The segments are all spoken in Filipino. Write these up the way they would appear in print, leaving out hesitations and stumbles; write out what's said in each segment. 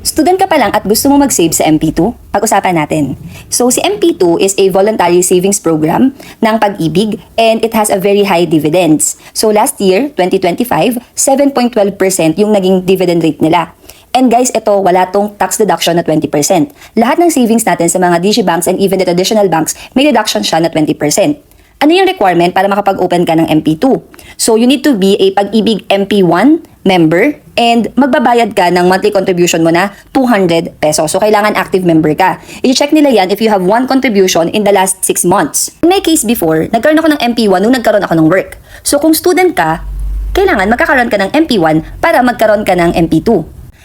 Student ka pa lang at gusto mo mag-save sa MP2? Pag-usapan natin. So, si MP2 is a voluntary savings program ng Pag-ibig and it has a very high dividends. So, last year, 2025, 7.12% yung naging dividend rate nila. And guys, ito, wala tong tax deduction na 20%. Lahat ng savings natin sa mga digibanks and even the traditional banks, may deduction siya na 20%. Ano yung requirement para makapag-open ka ng MP2? So, you need to be a Pag-ibig MP1 member and magbabayad ka ng monthly contribution mo na 200 pesos. So, kailangan active member ka. I-check nila yan if you have one contribution in the last 6 months. In my case before, nagkaroon ako ng MP1 nung nagkaroon ako ng work. So, kung student ka, kailangan magkakaroon ka ng MP1 para magkaroon ka ng MP2.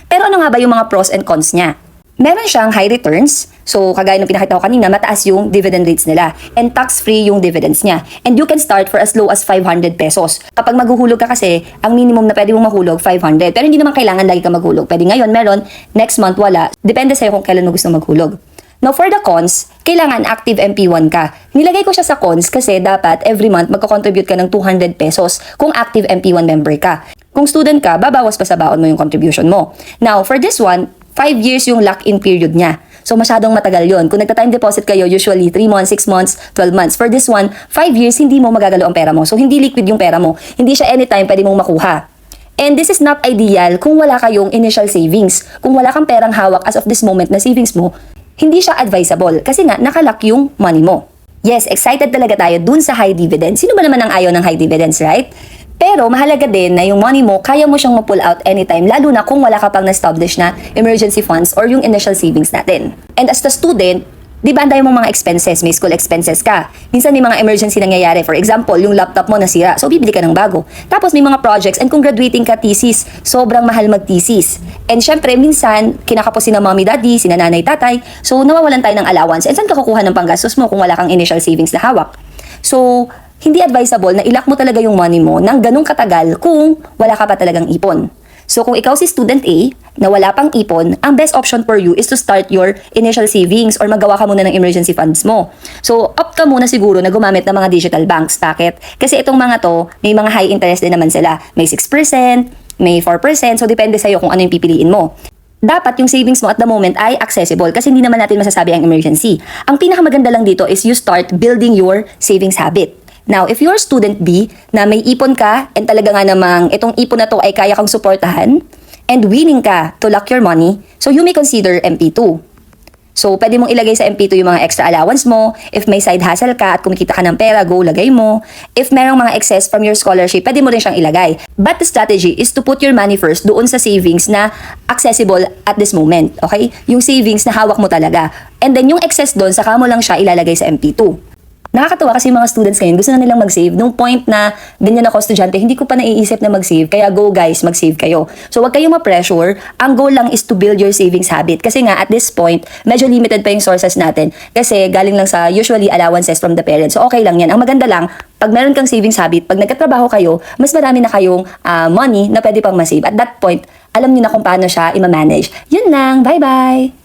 Pero ano nga ba yung mga pros and cons niya? Meron siyang high returns. So, kagaya ng pinakita ko kanina, mataas yung dividend rates nila. And tax-free yung dividends niya. And you can start for as low as 500 pesos. Kapag maghuhulog ka kasi, ang minimum na pwede mong mahulog, 500. Pero hindi naman kailangan lagi ka maghulog. Pwede ngayon, meron. Next month, wala. Depende sa'yo kung kailan mo gusto maghulog. Now, for the cons, kailangan active MP1 ka. Nilagay ko siya sa cons kasi dapat every month magko-contribute ka ng 200 pesos kung active MP1 member ka. Kung student ka, babawas pa sa baon mo yung contribution mo. Now, for this one, 5 years yung lock-in period niya. So, masyadong matagal yon. Kung nagta-time deposit kayo, usually 3 months, 6 months, 12 months. For this one, 5 years, hindi mo magagalaw ang pera mo. So, hindi liquid yung pera mo. Hindi siya anytime pwede mong makuha. And this is not ideal kung wala kayong initial savings. Kung wala kang perang hawak as of this moment na savings mo, hindi siya advisable. Kasi nga, nakalock yung money mo. Yes, excited talaga tayo dun sa high dividends. Sino ba naman ang ayaw ng high dividends, right? Pero mahalaga din na yung money mo, kaya mo siyang ma-pull out anytime, lalo na kung wala ka pang na-establish na emergency funds or yung initial savings natin. And as the student, di ba anday mo mga expenses, may school expenses ka. Minsan may mga emergency nangyayari. For example, yung laptop mo nasira, so bibili ka ng bago. Tapos may mga projects, and kung graduating ka thesis, sobrang mahal mag-thesis. And syempre, minsan, kinakapos sina mommy, daddy, sina nanay, tatay, so nawawalan tayo ng allowance. And saan ka kukuha ng panggastos mo kung wala kang initial savings na hawak? So, hindi advisable na ilak mo talaga yung money mo ng ganung katagal kung wala ka pa talagang ipon. So kung ikaw si student A na wala pang ipon, ang best option for you is to start your initial savings or magawa ka muna ng emergency funds mo. So opt ka muna siguro na gumamit ng mga digital banks. Bakit? Kasi itong mga to, may mga high interest din naman sila. May 6%, may 4%, so depende sa'yo kung ano yung pipiliin mo. Dapat yung savings mo at the moment ay accessible kasi hindi naman natin masasabi ang emergency. Ang pinakamaganda lang dito is you start building your savings habit. Now, if you're student B na may ipon ka and talaga nga namang itong ipon na to ay kaya kang suportahan and willing ka to lock your money, so you may consider MP2. So, pwede mong ilagay sa MP2 yung mga extra allowance mo. If may side hustle ka at kumikita ka ng pera, go, lagay mo. If merong mga excess from your scholarship, pwede mo rin siyang ilagay. But the strategy is to put your money first doon sa savings na accessible at this moment. Okay? Yung savings na hawak mo talaga. And then yung excess doon, saka mo lang siya ilalagay sa MP2. Nakakatuwa kasi yung mga students ngayon, gusto na nilang mag-save. Nung point na ganyan ako estudyante, hindi ko pa naiisip na mag-save. Kaya go guys, mag-save kayo. So wag kayong ma-pressure. Ang goal lang is to build your savings habit. Kasi nga at this point, medyo limited pa yung sources natin. Kasi galing lang sa usually allowances from the parents. So okay lang yan. Ang maganda lang, pag meron kang savings habit, pag nagkatrabaho kayo, mas marami na kayong money na pwede pang ma-save. At that point, alam niyo na kung paano siya i-manage. Yun lang. Bye-bye!